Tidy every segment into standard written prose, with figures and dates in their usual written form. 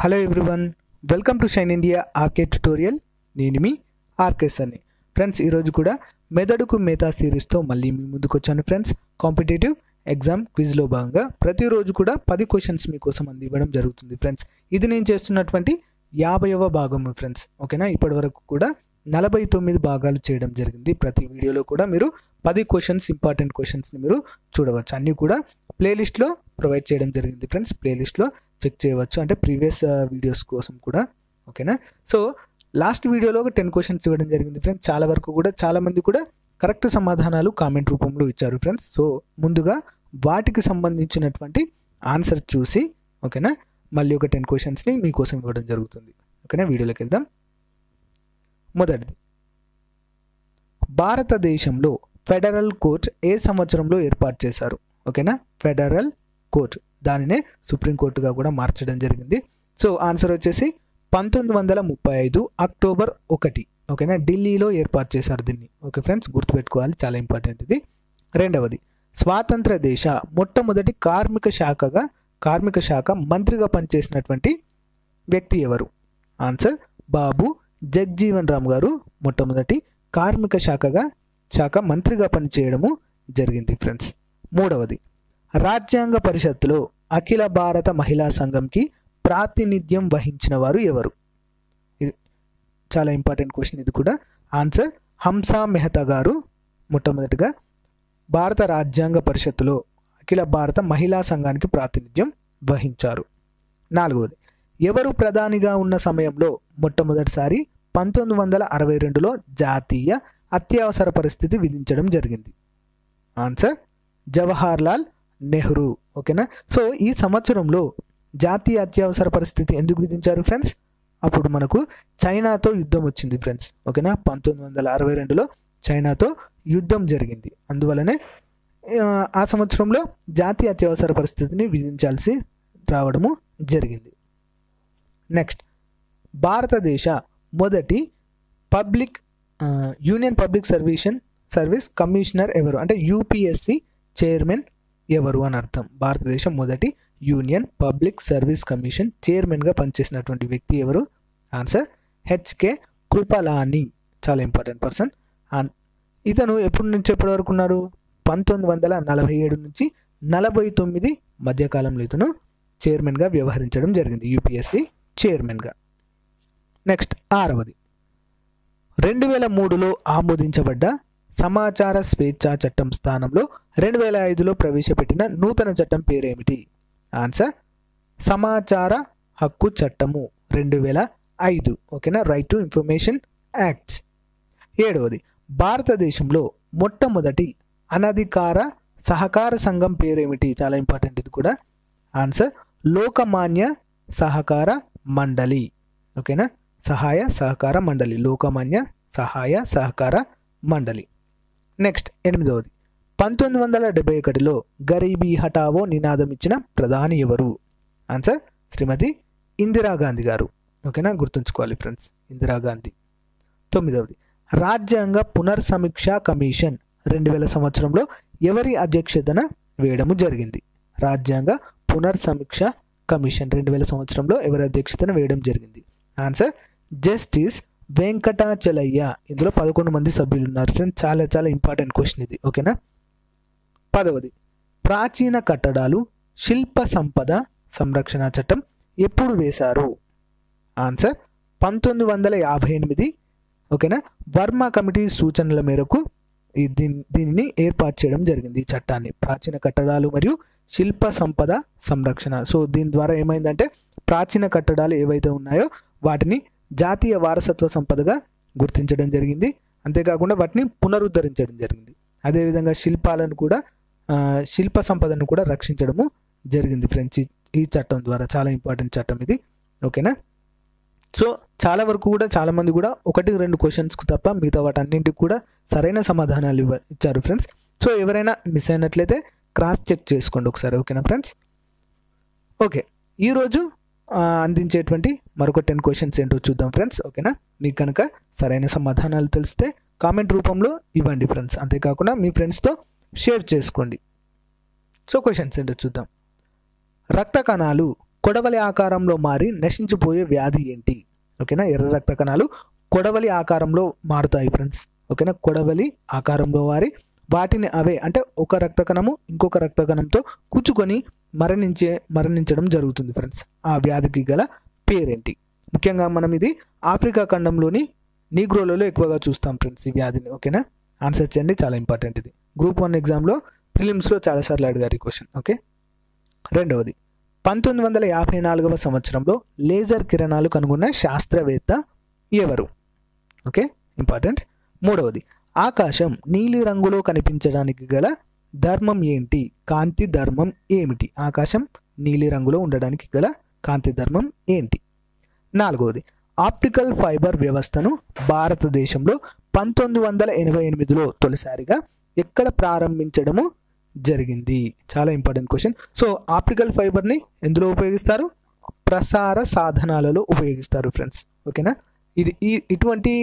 Hello everyone, welcome to shine India RK tutorial. నేను మీ RK సన్ని. Friends, ఈరోజు కూడా మెదడుకు మేతా సిరీస్తో మళ్ళీ మీ ముందుకు వచ్చాను ఫ్రెండ్స్. కాంపిటేటివ్ ఎగ్జామ్ క్విజ్లో భాగంగా ప్రతిరోజు కూడా 10 క్వశ్చన్స్ మీకోసం అందివ్వడం జరుగుతుంది ఫ్రెండ్స్. ఇది నేను చేస్తున్నటువంటి 50వ భాగం ఫ్రెండ్స్. ఓకేనా, ఇప్పటి వరకు కూడా 49 భాగాలు చేయడం జరిగింది. ప్రతి వీడియోలో కూడా మీరు 10 క్వశ్చన్స్, ఇంపార్టెంట్ క్వశ్చన్స్ని మీరు చూడవచ్చు. అన్నీ కూడా ప్లేలిస్ట్లో ప్రొవైడ్ చేయడం జరిగింది ఫ్రెండ్స్. ప్లేలిస్ట్లో చెక్ చేయవచ్చు, అంటే ప్రీవియస్ వీడియోస్ కోసం కూడా. ఓకేనా, సో లాస్ట్ వీడియోలో ఒక 10 క్వశ్చన్స్ ఇవ్వడం జరిగింది ఫ్రెండ్స్. చాలా వరకు కూడా చాలామంది కూడా కరెక్ట్ సమాధానాలు కామెంట్ రూపంలో ఇచ్చారు ఫ్రెండ్స్. సో ముందుగా వాటికి సంబంధించినటువంటి ఆన్సర్ చూసి, ఓకేనా, మళ్ళీ ఒక 10 క్వశ్చన్స్ని మీకోసం ఇవ్వడం జరుగుతుంది. ఓకేనా, వీడియోలోకి వెళ్దాం. మొదటిది, భారతదేశంలో ఫెడరల్ కోర్ట్ ఏ సంవత్సరంలో ఏర్పాటు చేశారు? ఓకేనా, ఫెడరల్ కోర్ట్, దానినే సుప్రీంకోర్టుగా కూడా మార్చడం జరిగింది. సో ఆన్సర్ వచ్చేసి 1935 అక్టోబర్ 1. ఓకేనా, ఢిల్లీలో ఏర్పాటు చేశారు దీన్ని. ఓకే ఫ్రెండ్స్, గుర్తుపెట్టుకోవాలి, చాలా ఇంపార్టెంట్ ఇది. రెండవది, స్వాతంత్ర దేశ మొట్టమొదటి కార్మిక శాఖ మంత్రిగా పనిచేసినటువంటి వ్యక్తి ఎవరు? ఆన్సర్ బాబు జగ్జీవన్ రామ్ గారు మొట్టమొదటి కార్మిక శాఖ మంత్రిగా పనిచేయడము జరిగింది ఫ్రెండ్స్. మూడవది, రాజ్యాంగ పరిషత్తులో అఖిల భారత మహిళా సంఘంకి ప్రాతినిధ్యం వహించిన వారు ఎవరు? ఇది చాలా ఇంపార్టెంట్ క్వశ్చన్ ఇది కూడా. ఆన్సర్ హంసా మెహతా గారు మొట్టమొదటిగా భారత రాజ్యాంగ పరిషత్తులో అఖిల భారత మహిళా సంఘానికి ప్రాతినిధ్యం వహించారు. నాలుగవది, ఎవరు ప్రధానిగా ఉన్న సమయంలో మొట్టమొదటిసారి 1962లో జాతీయ అత్యవసర పరిస్థితి విధించడం జరిగింది? ఆన్సర్ జవహర్ లాల్ నెహ్రూ. ఓకేనా, సో ఈ సంవత్సరంలో జాతీయ అత్యవసర పరిస్థితి ఎందుకు విధించారు ఫ్రెండ్స్? అప్పుడు మనకు చైనాతో యుద్ధం వచ్చింది ఫ్రెండ్స్. ఓకేనా, 1962లో చైనాతో యుద్ధం జరిగింది. అందువలనే ఆ సంవత్సరంలో జాతీయ అత్యవసర పరిస్థితిని విధించాల్సి రావడము జరిగింది. నెక్స్ట్, భారతదేశ మొదటి యూనియన్ పబ్లిక్ సర్వీస్ కమిషనర్ ఎవరు? అంటే యూపీఎస్సి చైర్మన్ ఎవరు అని అర్థం. భారతదేశం మొదటి యూనియన్ పబ్లిక్ సర్వీస్ కమిషన్ చైర్మన్గా పనిచేసినటువంటి వ్యక్తి ఎవరు? Answer H K Kripalani. చాలా ఇంపార్టెంట్ పర్సన్. ఇతను ఎప్పటి నుంచి ఎప్పటి వరకు ఉన్నారు? 1947 నుంచి 49 మధ్యకాలంలో ఇతను చైర్మన్గా వ్యవహరించడం జరిగింది, యూపీఎస్సి చైర్మన్గా. నెక్స్ట్, ఆరవది, 2003లో ఆమోదించబడ్డ సమాచార స్వేచ్ఛా చట్టం స్థానంలో 2005లో ప్రవేశపెట్టిన నూతన చట్టం పేరేమిటి? ఆన్సర్ సమాచార హక్కు చట్టము 2005. ఓకేనా, రైట్ టు ఇన్ఫర్మేషన్ యాక్ట్. ఏడవది, భారతదేశంలో మొట్టమొదటి అనధికార సహకార సంఘం పేరేమిటి? చాలా ఇంపార్టెంట్ ఇది కూడా. ఆన్సర్ లోకమాన్య సహకార మండలి. ఓకేనా, సహాయ సహకార మండలి, లోకమాన్య సహాయ సహకార మండలి. నెక్స్ట్, ఎనిమిదవది, 1971లో గరీబీ హఠావో నినాదం ఇచ్చిన ప్రధాని ఎవరు? ఆన్సర్ శ్రీమతి ఇందిరాగాంధీ గారు. ఓకేనా, గుర్తుంచుకోవాలి ఫ్రెండ్స్, ఇందిరాగాంధీ. తొమ్మిదవది, రాజ్యాంగ పునర్సమీక్ష కమిషన్ 2000 సంవత్సరంలో ఎవరి అధ్యక్షతన వేయడము జరిగింది? రాజ్యాంగ పునర్సమీక్ష కమిషన్ 2000 సంవత్సరంలో ఎవరి అధ్యక్షతన వేయడం జరిగింది? Answer justice Venkatachaliah. ఇందులో 11 మంది సభ్యులు ఉన్నారు ఫ్రెండ్స్. చాలా చాలా ఇంపార్టెంట్ క్వశ్చన్ ఇది. ఓకేనా. 10వది, ప్రాచీన కట్టడాలు శిల్ప సంపద సంరక్షణ చట్టం ఎప్పుడు వేశారు? ఆన్సర్ 1958. ఓకేనా, వర్మ కమిటీ సూచనల మేరకు దీనిని ఏర్పాటు చేయడం జరిగింది, ఈ చట్టాన్ని. ప్రాచీన కట్టడాలు మరియు శిల్ప సంపద సంరక్షణ. సో దీని ద్వారా ఏమైందంటే, ప్రాచీన కట్టడాలు ఏవైతే ఉన్నాయో వాటిని జాతీయ వారసత్వ సంపదగా గుర్తించడం జరిగింది. అంతేకాకుండా వాటిని పునరుద్ధరించడం జరిగింది. అదేవిధంగా శిల్ప సంపదను కూడా రక్షించడము జరిగింది ఫ్రెండ్స్ ఈ చట్టం ద్వారా. చాలా ఇంపార్టెంట్ చట్టం ఇది. ఓకేనా, సో చాలా వరకు కూడా చాలామంది కూడా 1-2 క్వశ్చన్స్కు తప్ప మిగతా వాటన్నింటికి కూడా సరైన సమాధానాలు ఇచ్చారు ఫ్రెండ్స్. సో ఎవరైనా మిస్ అయినట్లయితే క్రాస్ చెక్ చేసుకోండి ఒకసారి. ఓకేనా ఫ్రెండ్స్. ఓకే, ఈరోజు అందించేటువంటి మరొక 10 క్వశ్చన్స్ ఏంటో చూద్దాం ఫ్రెండ్స్. ఓకేనా, మీకు కనుక సరైన సమాధానాలు తెలిస్తే కామెంట్ రూపంలో ఇవ్వండి ఫ్రెండ్స్. అంతేకాకుండా మీ ఫ్రెండ్స్తో షేర్ చేసుకోండి. సో క్వశ్చన్స్ ఏంటో చూద్దాం. రక్త కణాలు కొడవలి ఆకారంలో మారి నశించిపోయే వ్యాధి ఏంటి? ఓకేనా, ఎర్ర రక్త కణాలు కొడవలి ఆకారంలో మారుతాయి ఫ్రెండ్స్. ఓకేనా, కొడవలి ఆకారంలో మారి వాటిని అవే అంటే ఒక రక్త కణము ఇంకొక రక్త కణంతో కుచ్చుకొని మరణించడం జరుగుతుంది ఫ్రెండ్స్. ఆ వ్యాధికి గల పేరేంటి? ముఖ్యంగా మనం ఇది ఆఫ్రికా ఖండంలోని నీగ్రోలలో ఎక్కువగా చూస్తాం ఫ్రెండ్స్ ఈ వ్యాధిని. ఓకేనా, ఆన్సర్ చేయండి, చాలా ఇంపార్టెంట్ ఇది. గ్రూప్ 1 ఎగ్జామ్లో ప్రిలిమ్స్లో చాలాసార్లు అడిగారు ఈ క్వశ్చన్. ఓకే, రెండవది 1954వ సంవత్సరంలో లేజర్ కిరణాలు కనుగొన్న శాస్త్రవేత్త ఎవరు? Okay, important. మూడవది ఆకాశం నీలి రంగులో కనిపించడానికి గల ధర్మం ఏంటి? కాంతి ధర్మం ఏమిటి? ఆకాశం నీలి రంగులో ఉండడానికి గల కాంతి ధర్మం ఏంటి? నాలుగవది ఆప్టికల్ ఫైబర్ వ్యవస్థను భారతదేశంలో 1988లో తొలిసారిగా ఎక్కడ ప్రారంభించడము జరిగింది? చాలా ఇంపార్టెంట్ క్వశ్చన్. సో ఆప్టికల్ ఫైబర్ని ఎందులో ఉపయోగిస్తారు? ప్రసార సాధనాలలో ఉపయోగిస్తారు ఫ్రెండ్స్. ఓకేనా, ఇటువంటి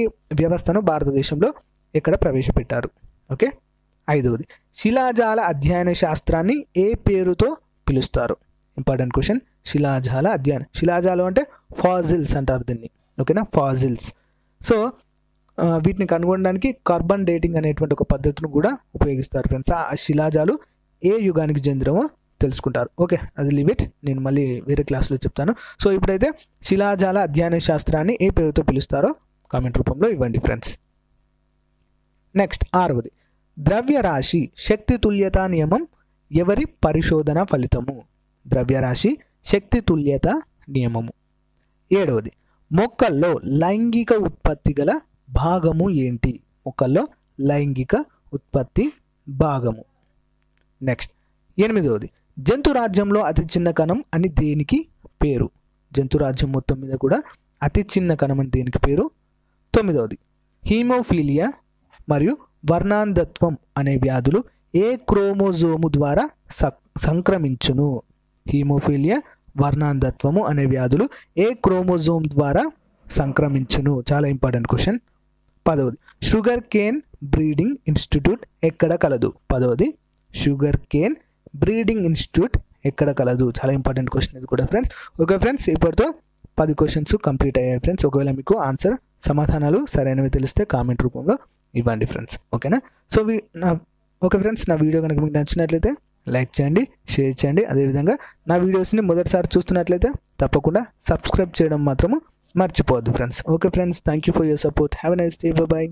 వ్యవస్థను భారతదేశంలో ఎక్కడ ప్రవేశపెట్టారు? ఓకే, ఐదవది శిలాజాల అధ్యయన శాస్త్రాన్ని ఏ పేరుతో పిలుస్తారు? Important question. శిలాజాల అధ్యయనం, శిలాజాలు అంటే ఫాజిల్స్ అంటారు దీన్ని. ఓకేనా, ఫాజిల్స్. సో వీటిని కనుగొనడానికి కార్బన్ డేటింగ్ అనేటువంటి ఒక పద్ధతిని కూడా ఉపయోగిస్తారు ఫ్రెండ్స్. ఆ శిలాజాలు ఏ యుగానికి చెందినవో తెలుసుకుంటారు. ఓకే, అది లీవ్ ఇట్, నేను మళ్ళీ వేరే క్లాస్లో చెప్తాను. సో ఇప్పుడైతే శిలాజాల అధ్యయన శాస్త్రాన్ని ఏ పేరుతో పిలుస్తారో కామెంట్ రూపంలో ఇవ్వండి ఫ్రెండ్స్. నెక్స్ట్ ఆరవది ద్రవ్యరాశి శక్తి తుల్యత నియమం ఎవరి పరిశోధన ఫలితము? ద్రవ్యరాశి శక్తి తుల్యత నియమము. ఏడవది మొక్కల్లో లైంగిక ఉత్పత్తి గల భాగము ఏంటి? మొక్కల్లో లైంగిక ఉత్పత్తి భాగము. నెక్స్ట్ ఎనిమిదవది జంతురాజ్యంలో అతి చిన్న కణం అని దేనికి పేరు? జంతురాజ్యం మొత్తం మీద కూడా అతి చిన్న కణం అని దేనికి పేరు? తొమ్మిదవది హీమోఫీలియా మరియు వర్ణాంధత్వం అనే వ్యాధులు ఏ క్రోమోజోము ద్వారా సంక్రమించును? హీమోఫీలియా వర్ణాంధత్వము అనే వ్యాధులు ఏ క్రోమోజోమ్ ద్వారా సంక్రమించును? చాలా ఇంపార్టెంట్ క్వశ్చన్. పదవది షుగర్ కేన్ బ్రీడింగ్ ఇన్స్టిట్యూట్ ఎక్కడ కలదు? పదవది షుగర్ కేన్ బ్రీడింగ్ ఇన్స్టిట్యూట్ ఎక్కడ కలదు? చాలా ఇంపార్టెంట్ క్వశ్చన్ ఇది కూడా ఫ్రెండ్స్. ఓకే ఫ్రెండ్స్, ఇప్పటితో 10 క్వశ్చన్స్ కంప్లీట్ అయ్యాయి ఫ్రెండ్స్. ఒకవేళ మీకు ఆన్సర్ సమాధానాలు సరైనవి తెలిస్తే కామెంట్ రూపంలో ఇవ్వండి ఫ్రెండ్స్. ఓకేనా, సో ఓకే ఫ్రెండ్స్, నా వీడియో కనుక మీకు నచ్చినట్లయితే లైక్ చేయండి, షేర్ చేయండి. అదేవిధంగా నా వీడియోస్ని మొదటిసారి చూస్తున్నట్లయితే తప్పకుండా సబ్స్క్రైబ్ చేయడం మాత్రము మర్చిపోవద్దు friends. Okay friends, thank you for your support. Have a nice day. By.